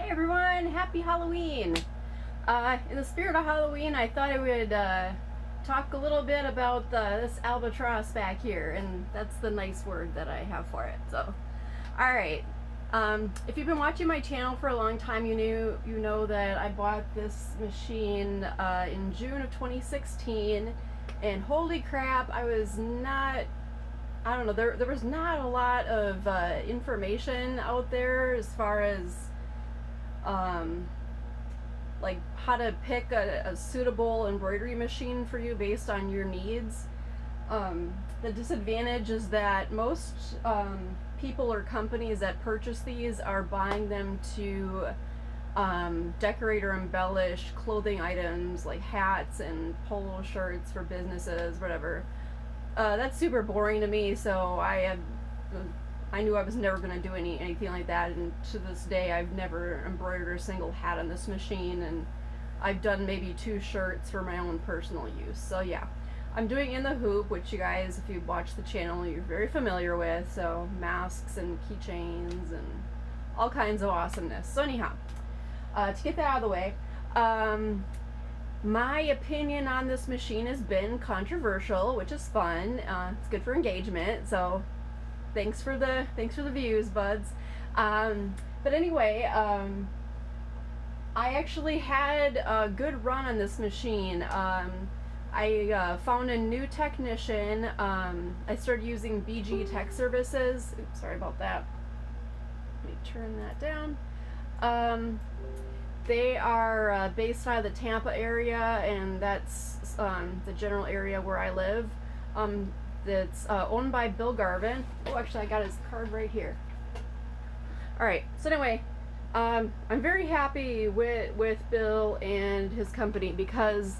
everyone, happy Halloween. In the spirit of Halloween, I thought I would talk a little bit about this albatross back here, and that's the nice word that I have for it. So, alright, if you've been watching my channel for a long time, you know that I bought this machine in June of 2016, and holy crap, I don't know, there was not a lot of information out there as far as like how to pick a suitable embroidery machine for you based on your needs. The disadvantage is that most people or companies that purchase these are buying them to decorate or embellish clothing items like hats and polo shirts for businesses, whatever. That's super boring to me, so I knew I was never going to do anything like that, and to this day I've never embroidered a single hat on this machine, and I've done maybe 2 shirts for my own personal use. So yeah, I'm doing in the hoop, which you guys, if you watch the channel, you're very familiar with, so masks and keychains and all kinds of awesomeness. So anyhow, to get that out of the way, my opinion on this machine has been controversial, which is fun. It's good for engagement, so thanks for the views, buds. But anyway, I actually had a good run on this machine. I found a new technician. I started using BG Tech Services. Oops, sorry about that. Let me turn that down. They are based out of the Tampa area, and that's the general area where I live. That's owned by Bill Garvin. Oh, actually, I got his card right here. Alright, so anyway, I'm very happy with Bill and his company because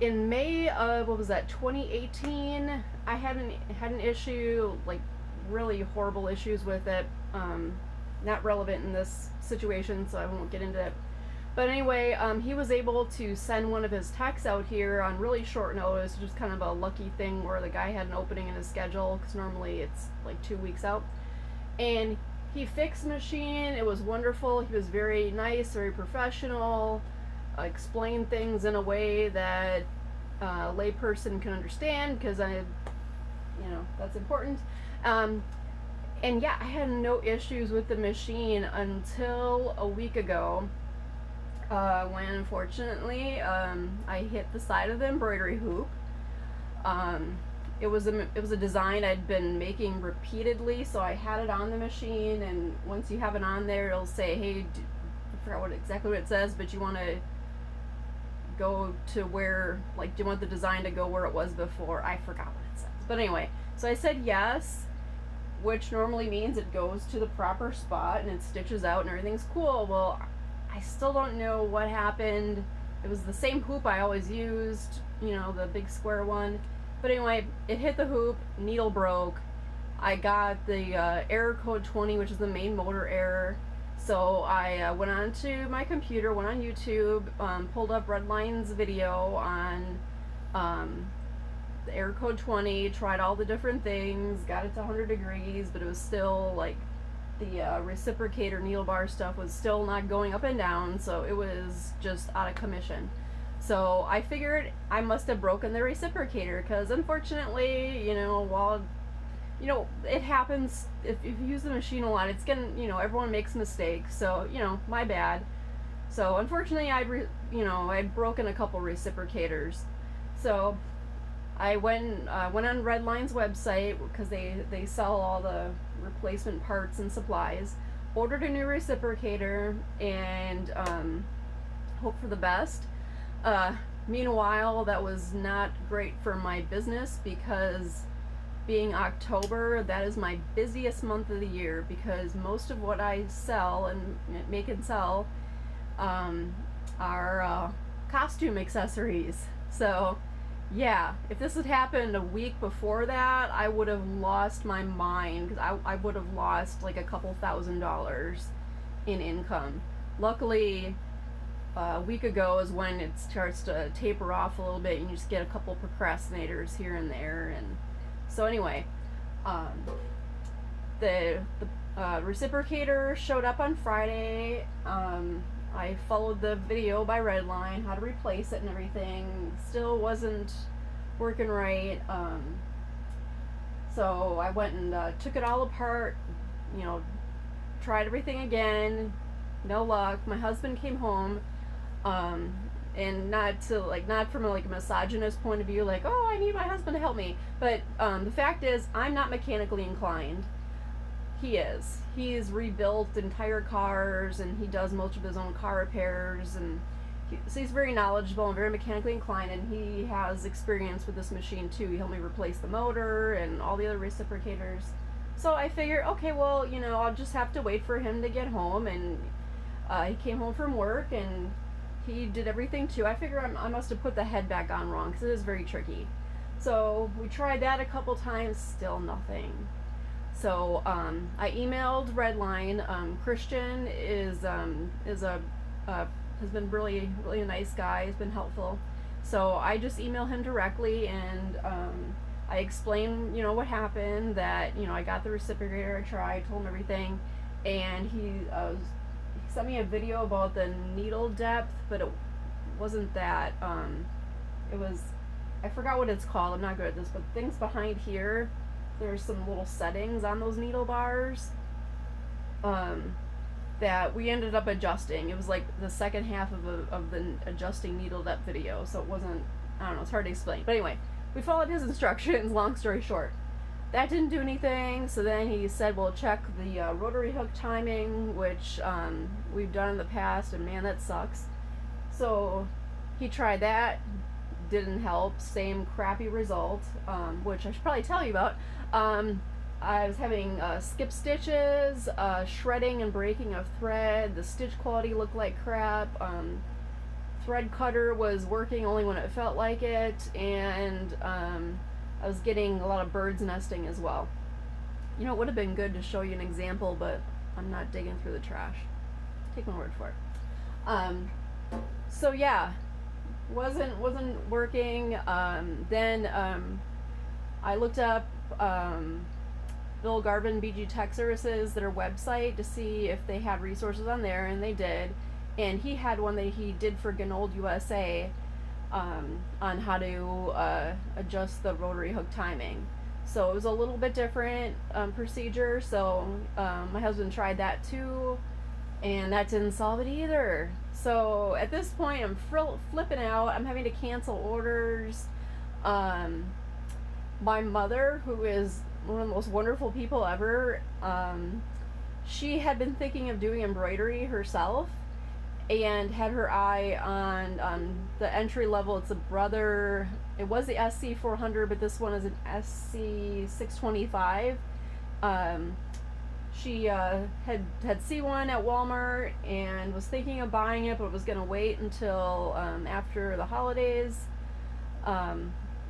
in May of, 2018, I had an issue, like really horrible issues with it. Not relevant in this situation, so I won't get into it. But anyway, he was able to send one of his techs out here on really short notice, which was kind of a lucky thing where the guy had an opening in his schedule, because normally it's like 2 weeks out. And he fixed the machine. It was wonderful. He was very nice, very professional, explained things in a way that a layperson can understand, because that's important. And yeah, I had no issues with the machine until a week ago, when unfortunately I hit the side of the embroidery hoop. It was a design I'd been making repeatedly, so I had it on the machine, and once you have it on there, it'll say, hey, I forgot exactly what it says, but you want to go to where, like, do you want the design to go where it was before? I forgot what it says. But anyway, so I said yes, which normally means it goes to the proper spot and it stitches out and everything's cool. Well, I still don't know what happened. It was the same hoop I always used, the big square one. But anyway, it hit the hoop, needle broke. I got the error code 20, which is the main motor error. So I went onto my computer, went on YouTube, pulled up Redline's video on the error code 20, tried all the different things, got it to 100 degrees, but it was still like the reciprocator needle bar stuff was still not going up and down, so it was just out of commission. So I figured I must have broken the reciprocator, because unfortunately, while it happens, if you use the machine a lot, it's gonna, everyone makes mistakes, so my bad. So unfortunately, I'd broken a couple reciprocators. So I went on Redline's website, because they sell all the replacement parts and supplies, ordered a new reciprocator, and hope for the best. Meanwhile, that was not great for my business, because being October, that is my busiest month of the year, because most of what I sell and make and sell are costume accessories. So yeah, if this had happened a week before that, I would have lost my mind, because I would have lost like a couple $1,000s in income. Luckily, a week ago is when it starts to taper off a little bit, and you just get a couple procrastinators here and there. And so anyway, the reciprocator showed up on Friday. I followed the video by Redline, how to replace it and everything. Still wasn't working right. So I went and took it all apart, you know, tried everything again. No luck. My husband came home, and not from a misogynist point of view, like, oh, I need my husband to help me. But the fact is, I'm not mechanically inclined. He is. He's rebuilt entire cars, and he does most of his own car repairs, and so he's very knowledgeable and very mechanically inclined, and he has experience with this machine too. He helped me replace the motor and all the other reciprocators. So I figured, okay, well, you know, I'll just have to wait for him to get home, and he came home from work, and he did everything too. I figure I must have put the head back on wrong, because it is very tricky. So we tried that a couple times, still nothing. So I emailed Redline. Christian is has been really a nice guy. He's been helpful. So I just email him directly, and I explain, you know, what happened. That, you know, I got the reciprocator. I tried, told him everything, and he sent me a video about the needle depth, but it wasn't that. It was, I forgot what it's called. I'm not good at this, but things behind here, there's some little settings on those needle bars that we ended up adjusting. It was like the second half of the adjusting needle depth video, so it wasn't, I don't know, it's hard to explain. But anyway, we followed his instructions, long story short. That didn't do anything, so then he said, well, check the rotary hook timing, which we've done in the past, and man, that sucks. So he tried that, didn't help, same crappy result, which I should probably tell you about. I was having skip stitches, shredding and breaking of thread. The stitch quality looked like crap. Thread cutter was working only when it felt like it, and I was getting a lot of birds nesting as well. You know, it would have been good to show you an example, but I'm not digging through the trash. Take my word for it. So yeah, wasn't working. Then I looked up Bill Garvin BG Tech Services, their website, to see if they had resources on there, and they did. And he had one that he did for Ganold USA on how to adjust the rotary hook timing. So it was a little bit different procedure. So my husband tried that too, and that didn't solve it either. So at this point, I'm flipping out. I'm having to cancel orders. My mother, who is one of the most wonderful people ever, she had been thinking of doing embroidery herself, and had her eye on the entry level. It's a Brother, it was the SC400, but this one is an SC625. She had seen one at Walmart and was thinking of buying it, but was going to wait until after the holidays,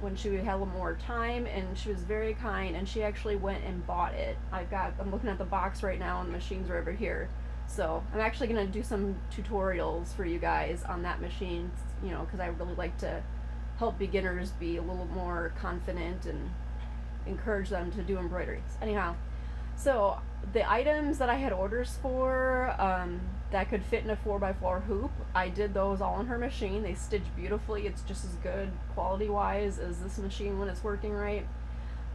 when she had a little more time. And she was very kind, and she actually went and bought it. I'm looking at the box right now, and the machines are over here. So I'm actually going to do some tutorials for you guys on that machine, you know, because I really like to help beginners be a little more confident and encourage them to do embroideries. Anyhow, so the items that I had orders for that could fit in a 4x4 hoop, I did those all on her machine. They stitch beautifully. It's just as good quality-wise as this machine when it's working right.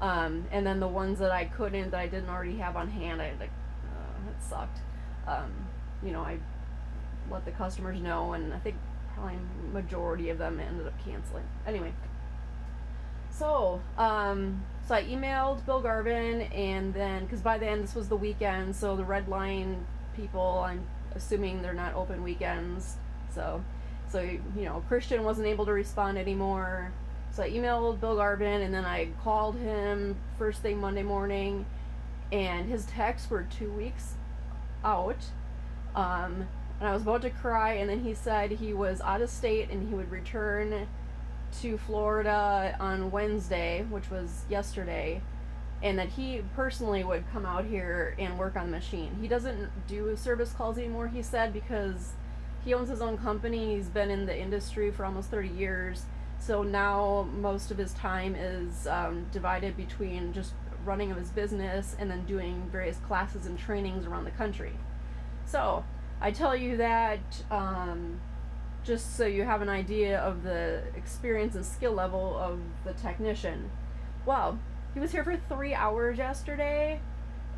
And then the ones that I couldn't, that I didn't already have on hand, it sucked. You know, I let the customers know, and I think probably majority of them ended up canceling. Anyway, so so I emailed Bill Garvin, and then, because by then this was the weekend, so the Redline people, I'm assuming they're not open weekends, so you know, Christian wasn't able to respond anymore. So I emailed Bill Garvin, and then I called him first thing Monday morning, and his texts were 2 weeks out, and I was about to cry, and then he said he was out of state and he would return to Florida on Wednesday, which was yesterday, and that he personally would come out here and work on the machine. He doesn't do service calls anymore, he said, because he owns his own company. He's been in the industry for almost 30 years, so now most of his time is divided between just running of his business and then doing various classes and trainings around the country. So I tell you that just so you have an idea of the experience and skill level of the technician. Well, he was here for 3 hours yesterday,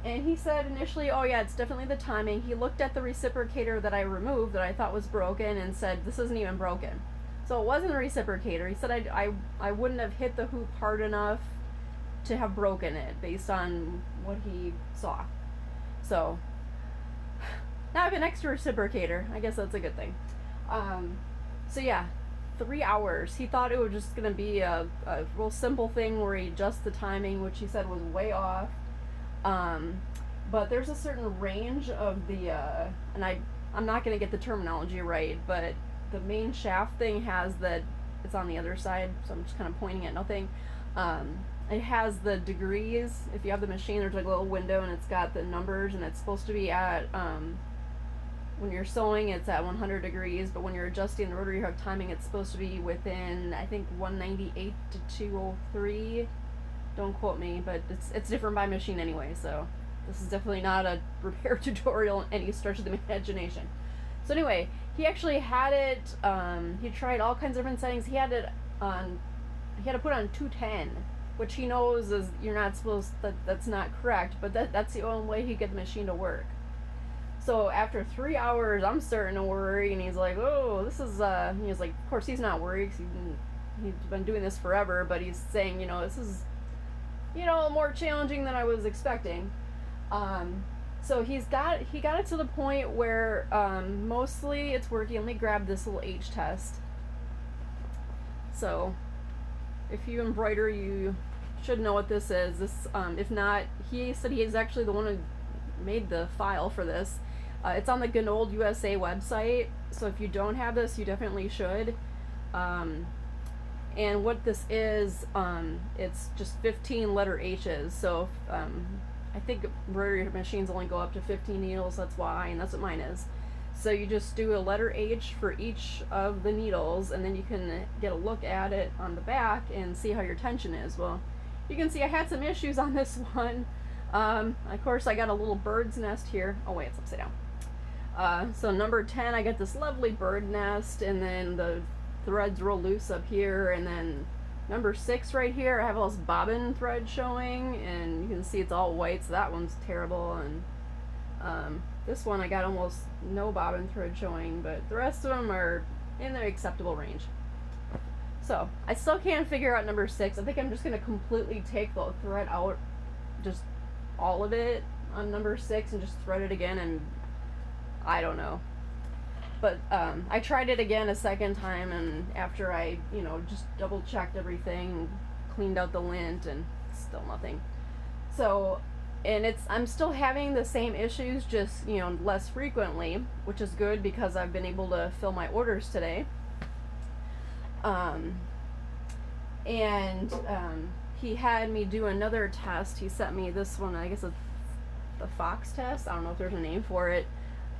and he said initially, oh yeah, it's definitely the timing. He looked at the reciprocator that I removed that I thought was broken and said, this isn't even broken. So it wasn't a reciprocator. He said I wouldn't have hit the hoop hard enough to have broken it based on what he saw. So now I have an extra reciprocator. I guess that's a good thing. So yeah, 3 hours. He thought it was just gonna be a real simple thing where he adjusts the timing, which he said was way off. But there's a certain range of the, and I'm not gonna get the terminology right, but the main shaft thing has the, it's on the other side, so I'm just kind of pointing at nothing. It has the degrees. If you have the machine, there's like a little window and it's got the numbers, and it's supposed to be at, when you're sewing, it's at 100 degrees, but when you're adjusting the rotary hook timing, it's supposed to be within, I think, 198 to 203. Don't quote me, but it's different by machine anyway, so this is definitely not a repair tutorial in any stretch of the imagination. So anyway, he actually had it, he tried all kinds of different settings. He had it on, he had to put on 210, which he knows is, you're not supposed, that's not correct, but that's the only way he could get the machine to work. So after 3 hours, I'm starting to worry, and he's like, oh, this is, he was like, of course he's not worried, because he's been doing this forever, but he's saying, you know, this is, you know, more challenging than I was expecting. So he got it to the point where, mostly it's working. Let me grab this little H test. So if you embroider, you should know what this is. This, if not, he said he is actually the one who made the file for this. It's on the Gnold USA website, so if you don't have this, you definitely should. And what this is, it's just 15 letter H's. So I think embroidery machines only go up to 15 needles, that's why, and that's what mine is. So you just do a letter H for each of the needles, and then you can get a look at it on the back and see how your tension is. Well, you can see I had some issues on this one. Of course, I got a little bird's nest here. Oh wait, it's upside down. So number 10, I get this lovely bird nest, and then the threads real loose up here, and then number 6 right here, I have all this bobbin thread showing, and you can see it's all white, so that one's terrible. And this one I got almost no bobbin thread showing, but the rest of them are in the acceptable range. So I still can't figure out number 6. I think I'm just gonna completely take the thread out, just all of it on number 6, and just thread it again, and I don't know. But I tried it again a second time, and after I, you know, just double checked everything, cleaned out the lint, and still nothing. So, and I'm still having the same issues, just, you know, less frequently, which is good because I've been able to fill my orders today. He had me do another test. He sent me this one, I guess it's the Fox test. I don't know if there's a name for it,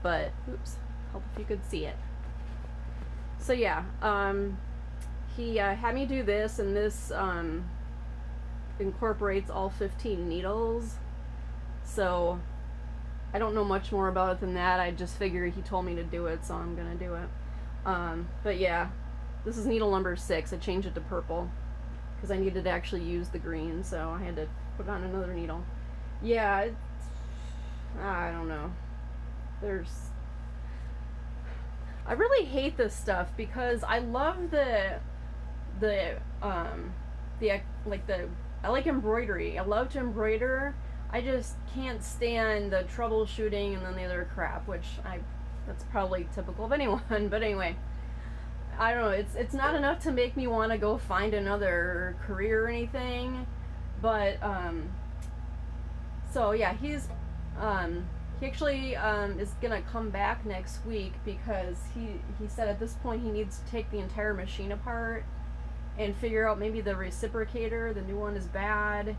but oops, hope if you could see it. So yeah, he had me do this, and this incorporates all 15 needles. So I don't know much more about it than that. I just figured he told me to do it, so I'm gonna do it. But yeah, this is needle number 6. I changed it to purple because I needed to actually use the green, so I had to put on another needle. Yeah, it's, I don't know. I really hate this stuff because I love I like embroidery. I love to embroider. I just can't stand the troubleshooting and then the other crap, which that's probably typical of anyone. But anyway, I don't know. It's not enough to make me want to go find another career or anything. But so yeah, he actually is gonna come back next week because he said at this point he needs to take the entire machine apart and figure out maybe the reciprocator, the new one, is bad.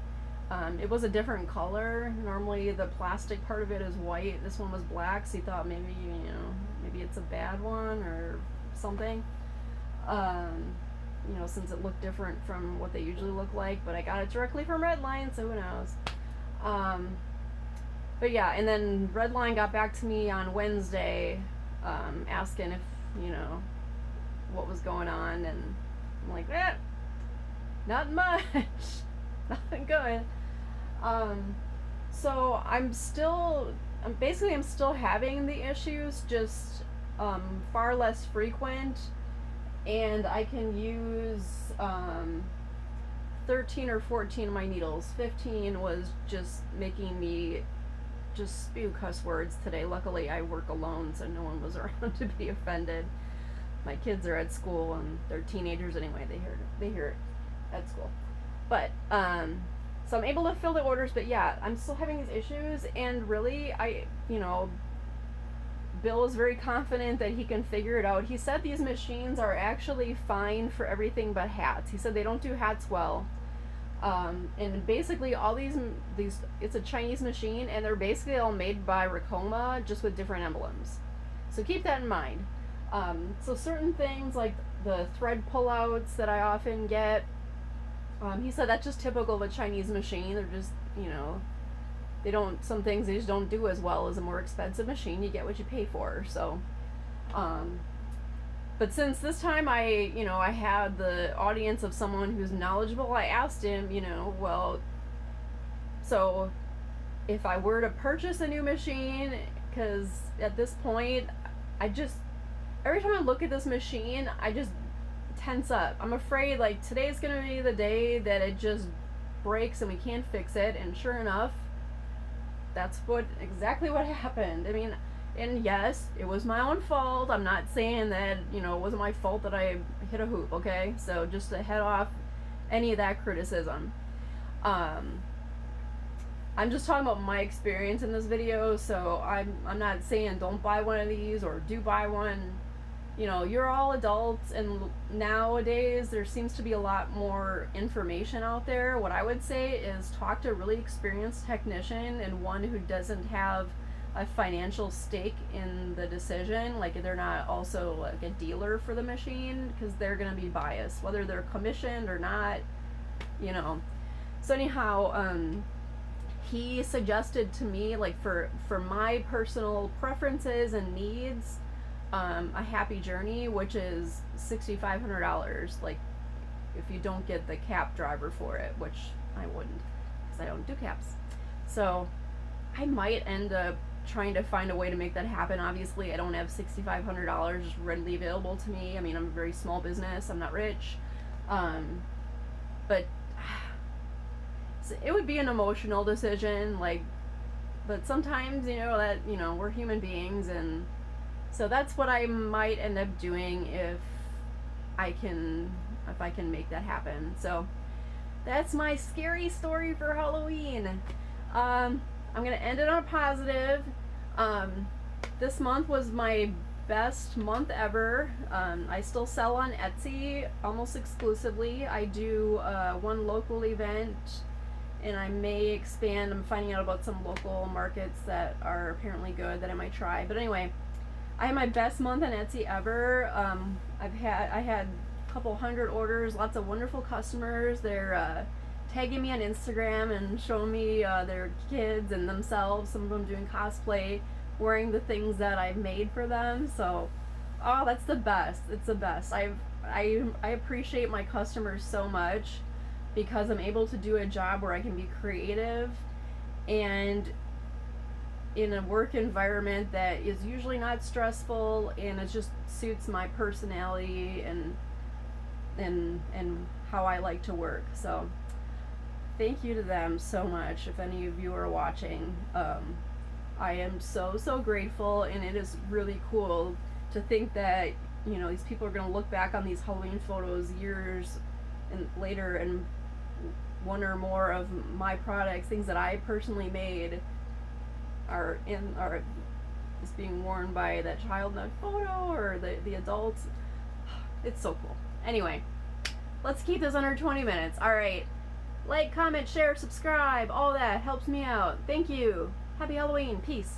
It was a different color. Normally the plastic part of it is white. This one was black, so he thought maybe, you know, maybe it's a bad one or something. You know, since it looked different from what they usually look like, but I got it directly from Redline, so who knows. But yeah, and then Redline got back to me on Wednesday, asking if, you know, what was going on, and I'm like, not much, nothing good. So I'm still having the issues, just far less frequent, and I can use 13 or 14 of my needles. 15 was just making me just spew cuss words today. Luckily, I work alone, so no one was around to be offended. My kids are at school, and they're teenagers anyway. They hear it at school. But so I'm able to fill the orders. But yeah, I'm still having these issues, and really, Bill is very confident that he can figure it out. He said these machines are actually fine for everything but hats. He said they don't do hats well. And basically all these, it's a Chinese machine, and they're basically all made by Ricoma, just with different emblems. So keep that in mind. So certain things like the thread pullouts that I often get, he said that's just typical of a Chinese machine. They're just, some things they just don't do as well as a more expensive machine. You get what you pay for. So, but since this time I had the audience of someone who's knowledgeable, I asked him, well, so if I were to purchase a new machine, because at this point, every time I look at this machine, I just tense up. I'm afraid like today's gonna be the day that it just breaks and we can't fix it, and sure enough, that's exactly what happened. I mean, and yes, it was my own fault. I'm not saying that, it wasn't my fault that I hit a hoop, okay? So just to head off any of that criticism. I'm just talking about my experience in this video, so I'm not saying don't buy one of these or do buy one. You're all adults, and nowadays there seems to be a lot more information out there. What I would say is talk to a really experienced technician, and one who doesn't have a financial stake in the decision, like they're not also like a dealer for the machine, because they're going to be biased, whether they're commissioned or not, So anyhow, he suggested to me, like for my personal preferences and needs, a Happy Journey, which is $6,500, like if you don't get the cap driver for it, which I wouldn't, because I don't do caps. So I might end up trying to find a way to make that happen. Obviously, I don't have $6,500 readily available to me. I mean, I'm a very small business. I'm not rich. But it would be an emotional decision, but sometimes, we're human beings, and so that's what I might end up doing if I can make that happen. So that's my scary story for Halloween. I'm gonna end it on a positive. This month was my best month ever. I still sell on Etsy almost exclusively. I do one local event, and I may expand. I'm finding out about some local markets that are apparently good that I might try. But anyway, I had my best month on Etsy ever. I had a couple hundred orders, lots of wonderful customers. They're tagging me on Instagram and showing me their kids and themselves, some of them doing cosplay, wearing the things that I've made for them. So, that's the best. It's the best. I appreciate my customers so much, because I'm able to do a job where I can be creative and in a work environment that is usually not stressful, and it just suits my personality and how I like to work. So thank you to them so much. If any of you are watching, I am so grateful, and it is really cool to think that these people are going to look back on these Halloween photos years and later, and one or more of my products, things that I personally made, are just being worn by that child in that photo, or the adults. It's so cool. Anyway, let's keep this under 20 minutes. All right, like, comment, share, subscribe, all that helps me out. Thank you. Happy Halloween. Peace.